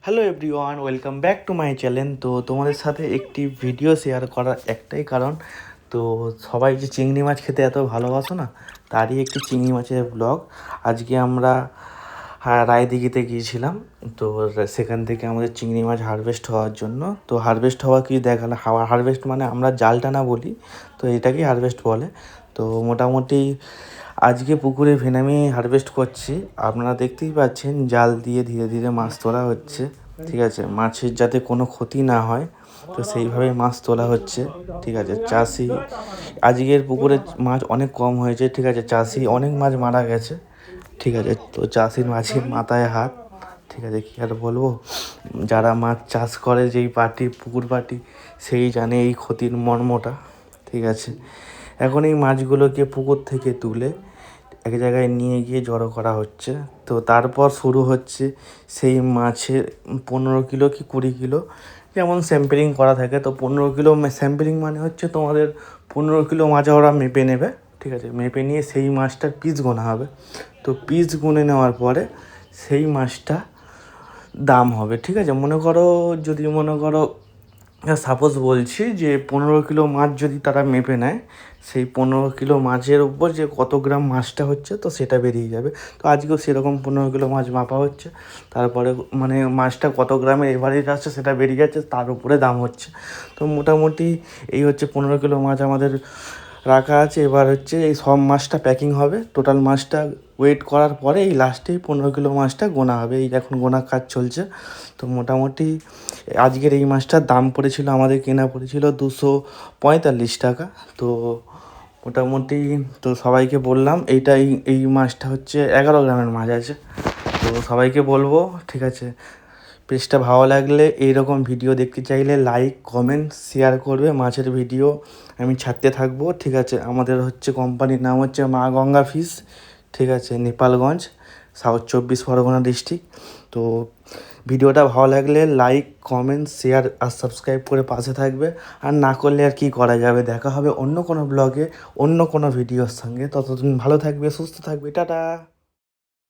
Hello everyone, welcome back to my channel. তো তোমাদের সাথে একটি ভিডিও শেয়ার করার একটাই কারণ, তো সবাই যে চিংড়ি মাছ খেতে এত ভালোবাসো না, তারই একটি চিংড়ি মাছের ব্লগ। আজকে আমরা রায়দিঘিতে গিয়েছিলাম। তো সেখান থেকে আমাদের চিংড়ি মাছ হারভেস্ট হওয়ার জন্য, তো হারভেস্ট হওয়া কি দেখালো, হারভেস্ট মানে আমরা জাল টানা বলি, তো এটাকেই হারভেস্ট বলে। তো মোটামুটি আজকে পুকুরে ভেনামি হারভেস্ট করছি। আপনারা দেখতেই পাচ্ছেন জাল দিয়ে ধীরে ধীরে মাছ তোলা হচ্ছে, ঠিক আছে, মাছের যাতে কোনো ক্ষতি না হয়, তো সেইভাবে মাছ তোলা হচ্ছে, ঠিক আছে। চাষি আজকের পুকুরে মাছ অনেক কম হয়েছে, ঠিক আছে, চাষি অনেক মাছ মারা গেছে, ঠিক আছে। তো চাষির মাছের মাথায় হাত, ঠিক আছে, কী আর বলবো। যারা মাছ চাষ করে, যেই পার্টি পুকুর পার্টি, সেই জানে এই ক্ষতির মর্মটা, ঠিক আছে। এখন এই মাছগুলোকে পুকুর থেকে তুলে এক জায়গায় নিয়ে গিয়ে জড়ো করা হচ্ছে। তো তারপর শুরু হচ্ছে সেই মাছের 15 কিলো কি 20 কিলো, যেমন স্যাম্পলিং করা থাকে। তো 15 কিলো স্যাম্পলিং মানে হচ্ছে তোমাদের 15 কিলো মাছ ওরা মেপে নেবে, ঠিক আছে। মেপে নিয়ে সেই মাছটার পিস গোনা হবে। তো পিস গুনে নেওয়ার পরে সেই মাছটা দাম হবে, ঠিক আছে। মনে করো সাপোজ বলছি যে 15 কিলো মাছ যদি তারা মেপে নেয়, সেই 15 কিলো মাছের উপর যে কত গ্রাম মাছটা হচ্ছে, তো সেটা বেরিয়ে যাবে। তো আজকেও সেরকম 15 কিলো মাছ মাপা হচ্ছে, তারপরে মানে মাছটা কত গ্রামের এভারেজ আসছে সেটা বেরিয়ে যাচ্ছে, তার উপরে দাম হচ্ছে। তো মোটামুটি এই হচ্ছে 15 কিলো মাছ আমাদের রাখা আছে। এবার হচ্ছে এই সব মাছটা প্যাকিং হবে, টোটাল মাছটা ওয়েট করার পরে এই লাস্টেই 15 কিলো মাছটা গোনা হবে। এই এখন গোনা কাজ চলছে। তো মোটামুটি আজকের এই মাছটার দাম পড়েছিল, আমাদের কেনা পড়েছিল 245 টাকা। তো মোটামুটি তো সবাইকে বললাম এই মাছটা হচ্ছে 11 গ্রামের মাছ আছে। তো সবাইকে বলবো, ঠিক আছে, পেজটা ভালো লাগলে, এইরকম ভিডিও দেখতে চাইলে লাইক কমেন্ট শেয়ার করবে। মাছের ভিডিও আমি ছাড়তে থাকবো, ঠিক আছে। আমাদের হচ্ছে কোম্পানির নাম হচ্ছে মা গঙ্গা ফিশ, ঠিক আছে, নেপালগঞ্জ, সাউথ 24 পরগনা ডিস্ট্রিক্ট। তো ভিডিওটা ভালো লাগলে লাইক কমেন্ট শেয়ার আর সাবস্ক্রাইব করে পাশে থাকবে। আর না করলে আর কি করা যাবে। দেখা হবে অন্য কোনো ব্লগে, অন্য কোনো ভিডিওর সঙ্গে। ততদিন ভালো থাকবে, সুস্থ থাকবে, টাটা।